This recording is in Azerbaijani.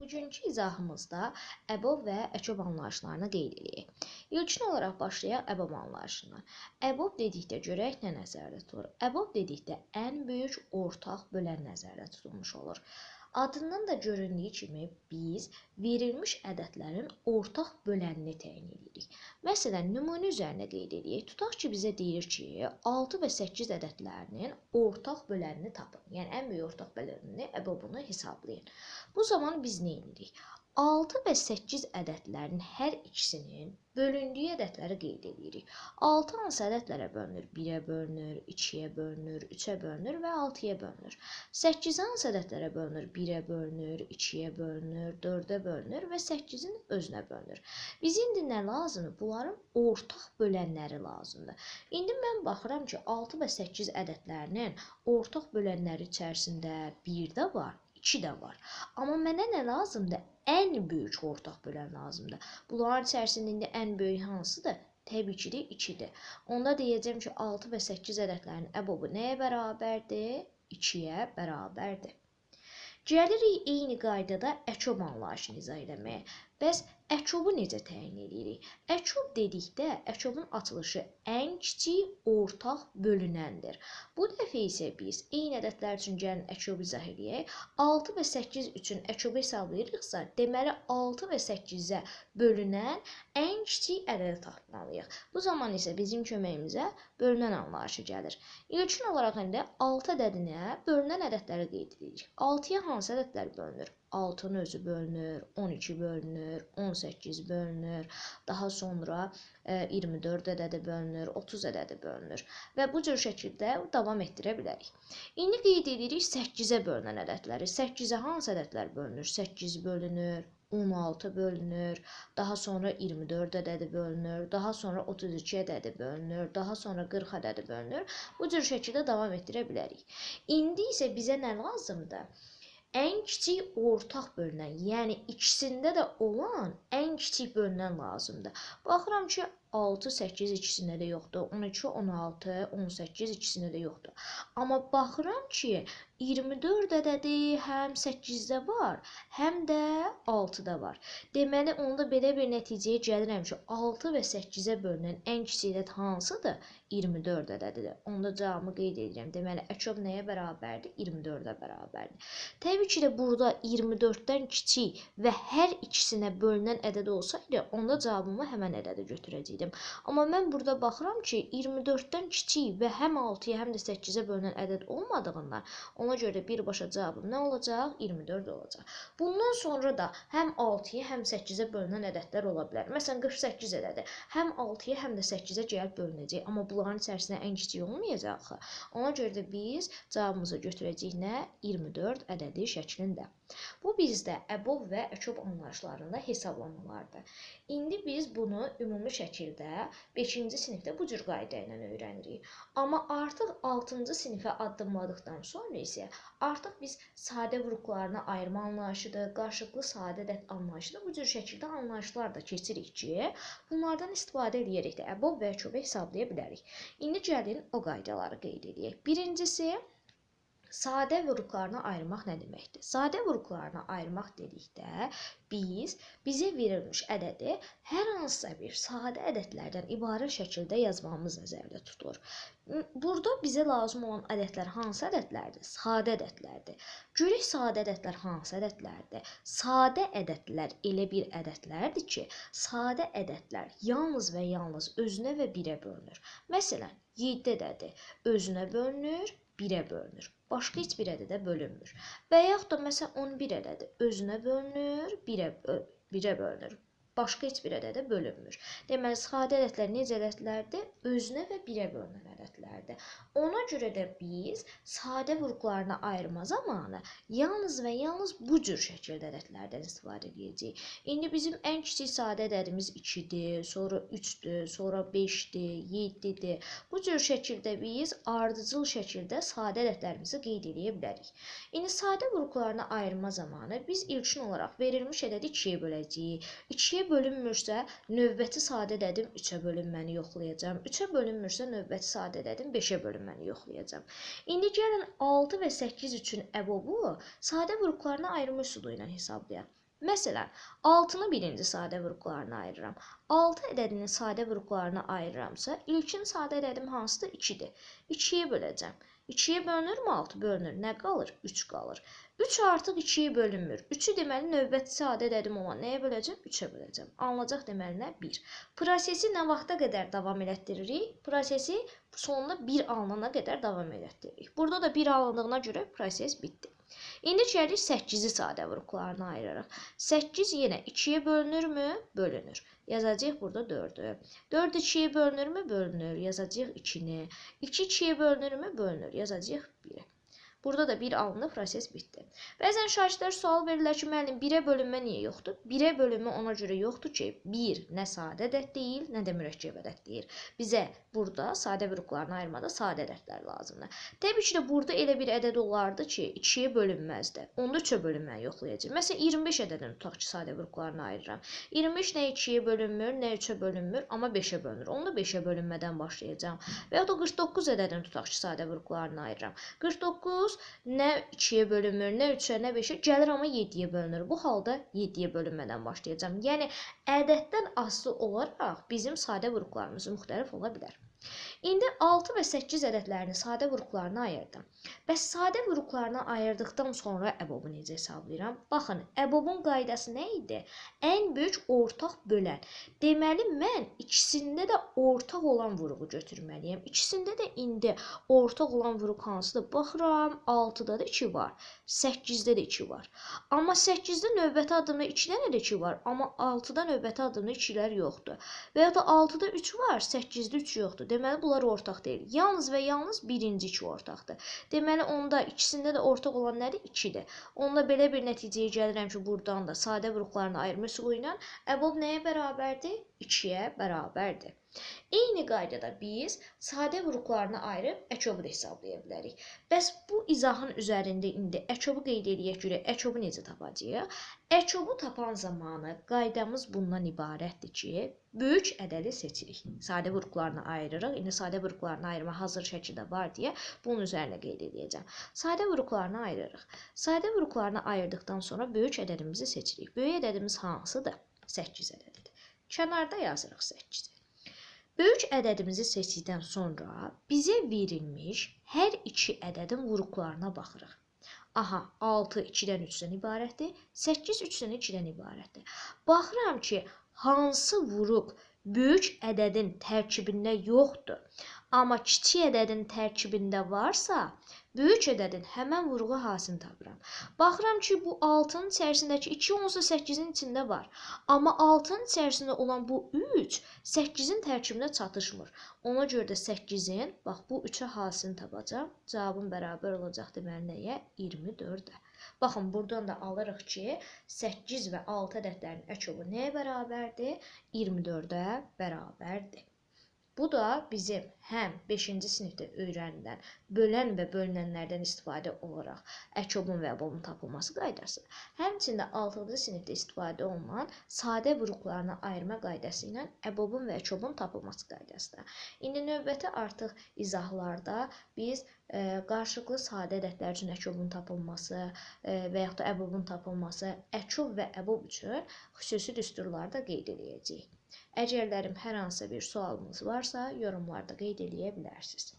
Bugünkü izahımızda əbob və əçob anlayışlarını qeyd edirik. İlkin olaraq başlayaq əbob anlayışına. Əbob dedikdə görək nə nəzərdə tutulur? Əbob dedikdə ən böyük ortaq bölən nəzərdə tutulmuş olur. Adından da göründüyü kimi biz verilmiş ədədlərin ortaq bölənini təyin edirik. Məsələn, nümunə üzərində qeyd edirik. Tutaq ki, bizə deyir ki, 6 və 8 ədədlərinin ortaq bölənini tapın. Yəni, ən böyük ortaq bölənini, əbobunu hesablayın. Bu zaman biz nə edirik? 6 və 8 ədədlərinin hər ikisinin bölündüyü ədədləri qeyd edirik. 6 hansı ədədlərə bölünür? 1-ə bölünür, 2-yə bölünür, 3-ə bölünür və 6-ya bölünür. 8 hansı ədədlərə bölünür? 1-ə bölünür, 2-yə bölünür, 4-ə bölünür və 8-in özünə bölünür. Biz indi nə lazımdır? Bunların ortaq bölənləri lazımdır. İndi mən baxıram ki, 6 və 8 ədədlərinin ortaq bölənləri içərisində 1 də var, 2 də var. Amma mənə nə lazımdır? Ən böyük ortaq bölən lazımdır. Bunların içərisində indi ən böyük hansıdır? Təbii ki də 2-dir. Onda deyəcəm ki, 6 və 8 ədədlərinin əbobu nəyə bərabərdir? 2-yə bərabərdir. Gəlirik eyni qaydada əçob anlayışını izah eləməyə. Bəs əçobu necə təyin edirik? Əçob dedikdə əçobun açılışı ən kiçik ortaq bölünəndir. Bu dəfə isə biz eyni ədədlər üçün gəlin əçobu izah edək. 6 və 8 üçün əçobu hesablayırıqsa, deməli 6 və 8-ə bölünən ən kiçik ədədi tapmalıyıq. Bu zaman isə bizim köməyimizə bölünən anlayışı gəlir. İlkin olaraq indi 6 ədədinə bölünən ədədləri qeyd edirik. 6-ya hansı ədədlər bölünür? 6-nın özü bölünür, 12 bölünür, 18 bölünür, daha sonra 24 ədədi bölünür, 30 ədədi bölünür və bu cür şəkildə davam etdirə bilərik. İndi qeyd edirik 8-ə bölünən ədədləri. 8-ə hansı ədədlər bölünür? 8 bölünür, 16 bölünür, daha sonra 24 ədədi bölünür, daha sonra 32 ədədi bölünür, daha sonra 40 ədədi bölünür. Bu cür şəkildə davam etdirə bilərik. İndi isə bizə nə lazımdır? Ən kiçik ortaq bölünən, yəni ikisində də olan ən kiçik bölünən lazımdır. Baxıram ki, 6, 8 ikisində də yoxdur, 12, 16, 18 ikisində də yoxdur. Amma baxıram ki, 24 ədədi həm 8-də var, həm də 6-da var. Deməli, onda belə bir nəticəyə gəlirəm ki, 6 və 8-ə bölünən ən kiçik ədəd hansıdır? 24 ədədidir. Onda cavabımı qeyd edirəm. Deməli, əçob nəyə bərabərdir? 24-ə bərabərdir. Təbii ki də burada 24-dən kiçik və hər ikisinə bölünən ədəd olsaydı, onda cavabımı həmən ədədə götürəcəkdim. Amma mən burada baxıram ki, 24-dən kiçik və həm 6-ya, həm də 8-ə bölünən ədəd olmadığından, ona görə birbaşa cavabım nə olacaq? 24 olacaq. Bundan sonra da həm 6-ya, həm 8-ə bölünən ədədlər ola bilər. Məsələn, 48 ədədi həm 6-ya, həm də 8-ə gəlib bölünəcək. Amma bunların içərisində ən kiçik olmayacaq axı. Ona görə də biz cavabımızı götürəcəyik nə? 24 ədədi şəklində. Bu bizdə əbob və əçob anlayışlarında hesablamalardır. İndi biz bunu ümumi şəkildə 5-ci sinifdə bu cür qayda ilə öyrənirik. Amma artıq 6-cı sinifə addımladıqdan sonra isə artıq biz sadə qruplarına ayırma anlayışıdır, qarşılıqlı sadə ədəd anlayışıdır. Bu cür şəkildə anlayışlar da keçirik ki, bunlardan istifadə edərək də əbob və əçobu hesablaya bilərik. İndi gəlin o qaydaları qeyd edək. Birincisi, sadə qruplarına ayırmaq nə deməkdir? Sadə qruplarına ayırmaq dedikdə bizə verilmiş ədədi hər hansısa bir sadə ədədlərdən ibarət şəkildə yazmamız nəzərdə tutulur. Burada bizə lazım olan ədədlər hansı ədədlərdir? Sadə ədədlərdir. Görək sadə ədədlər hansı ədədlərdir? Sadə ədədlər elə bir ədədlərdir ki, sadə ədədlər yalnız və yalnız özünə və birə bölünür. Məsələn, 7 ədədi özünə bölünür, 1-ə bölünür. Başqa heç bir ədədə bölünmür. Və yaxud da məsələn 11 ədədi özünə bölünür, 1-ə bölünür. Başqa heç bir ədədə bölünmür. Deməli, sadə ədədlər necə ədədlərdir? Özünə və 1-ə bölünən ədədlərdir. Ona görə də biz sadə qruplarına ayırma zamanı yalnız və yalnız bu cür şəkildə ədədlərdən istifadə edəcəyik. İndi bizim ən kiçik sadə ədədimiz 2-dir, sonra 3-dür, sonra 5-dir, 7-dir. Bu cür şəkildə biz ardıcıl şəkildə sadə ədədlərimizi qeyd edə bilərik. İndi sadə qruplarına ayırma zamanı biz ilkin olaraq verilmiş ədədi 2-yə böləcəyik. 2-yə bölünmürsə, növbəti sadə ədədim 3-ə bölünməni yoxlayacağam. 3-ə bölünmürsə, növbəti sadə ədədim 5-ə bölünməni yoxlayacağam. İndi gəlin 6 və 8 üçün əbobu sadə qruplarına ayırma üsulu ilə hesablayaq. Məsələn, 6-nı birinci sadə vurğularına ayırıram. 6 ədədinin sadə vurğularına ayırıramsa, ilkin sadə ədədim hansıdır? 2-dir. 2-yə böləcəm. 2-yə bölünürmü? 6 bölünür. Nə qalır? 3 qalır. 3 artıq 2-yə bölünmür. 3-ü deməli növbəti sadə ədədim olan nəyə böləcəm? 3-ə böləcəm. Alınacaq deməli nə? 1. Prosesi nə vaxta qədər davam elətdiririk? Prosesi sonunda 1 alınana qədər davam elətdiririk. Burada da 1 alındığına görə proses bitdi. İndi gəlirik 8-i sadə vurğularına ayırırıq. 8 yenə 2-yə bölünürmü? Bölünür. Yazacağıq burada 4-ü. 4 2-yə bölünürmü? Bölünür. Yazacağıq 2-ni. 2 2-yə bölünürmü? Bölünür. Yazacağıq 1-i. Burada da 1 alındı, proses bitdi. Bəzən şagirdlər sual verirlər ki, müəllim 1-ə bölünmə niyə yoxdur? 1-ə bölünmə ona görə yoxdur ki, 1 nə sadə ədəd deyil, nə də mürəkkəb ədəd deyil. Bizə burada sadə vurğularını ayırmada sadə ədədlər lazımdır. Təbii ki də burada elə bir ədəd olardı ki, 2-yə bölünməzdi. Onda 3-ə bölünməni yoxlayacağıq. Məsələn, 25 ədədini tutaq ki, sadə vurğularını ayırıram. 25 nə 2-yə bölünmür, nə 3-ə bölünmür, amma 5-ə bölünür. Onda 5-ə bölünmədən başlayacağam. Və ya da 49 ədədini tutaq ki, sadə vurğularını ayırıram. 49 nə 2-yə bölünmür, nə 3-ə, nə 5-ə, gəlir amma 7-yə bölünür. Bu halda 7-yə bölünmədən başlayacağam. Yəni, ədəddən asılı olaraq bizim sadə vurğularımız müxtəlif ola bilər. İndi 6 və 8 ədədlərini sadə vurğularına ayırdım. Bəs sadə vurğularına ayırdıqdan sonra əbobu necə hesablayıram? Baxın, əbobun qaydası nə idi? Ən böyük ortaq bölən. Deməli, mən ikisində də ortaq olan vurğu götürməliyəm. İkisində də indi ortaq olan vurğu hansıdır? Baxıram, 6-da da 2 var, 8-də də 2 var. Amma 8-də növbəti addımda 2 dənə də 2 var, amma 6-da növbəti addımda 2-lər yoxdur. Və ya da 6-da 3 var, 8-də 3 yoxdur. Deməli, bunlar ortaq deyil. Yalnız və yalnız birinci 2 ortaqdır. Deməli, onda ikisində də ortaq olan nədir? 2-dir. Onda belə bir nəticəyə gəlirəm ki, buradan da sadə vurğularını ayırma üsulu ilə əbob nəyə bərabərdir? 2-yə bərabərdir. Eyni qaydada biz sadə vurğularını ayırıb əkobu da hesablaya bilərik. Bəs bu izahın üzərində indi əkobu qeyd edək görə əkobu necə tapacağıq? Əkobu tapan zamanı qaydamız bundan ibarətdir ki, böyük ədədi seçirik. Sadə vurğularını ayırırıq. İndi sadə vurğularını ayırma hazır şəkildə var deyə bunun üzərinə qeyd edəcəm. Sadə vurğularını ayırırıq. Sadə vurğularını ayırdıqdan sonra böyük ədədimizi seçirik. Böyük ədədimiz hansıdır? 8 ədədidir. Kənarda yazırıq 8-i. Böyük ədədimizi seçdikdən sonra bizə verilmiş hər iki ədədin vurğularına baxırıq. Aha, 6 2-dən 3-dən ibarətdir, 8 3-dən 2-dən ibarətdir. Baxıram ki, hansı vurğu böyük ədədin tərkibində yoxdur, amma kiçik ədədin tərkibində varsa, böyük ədədin həmən vurğu hasını tapıram. Baxıram ki, bu 6-nın içərisindəki 2 onsuz 8-in içində var. Amma 6-nın içərisində olan bu 3 8-in tərkibinə çatışmır. Ona görə də 8-in, bax bu 3-ə hasını tapacam. Cavabım bərabər olacaq deməli nəyə? 24-ə. Baxın, buradan da alırıq ki, 8 və 6 ədədlərin əkobu nəyə bərabərdir? 24-ə bərabərdir. Bu da bizim həm 5-ci sinifdə öyrənilən bölən və bölünənlərdən istifadə olaraq əkobun və əbobun tapılması qaydası, həmçində 6-cı sinifdə istifadə olunan sadə vurğularını ayırma qaydası ilə əbobun və əkobun tapılması qaydasıdır. İndi növbəti artıq izahlarda biz qarşılıqlı sadə ədədlər üçün əkobun tapılması və yaxud da əbobun tapılması, əkob və əbob üçün xüsusi düsturlarda qeyd edəcəyik. Əgərlərim hər hansı bir sualınız varsa, yorumlarda qeyd edə bilərsiniz.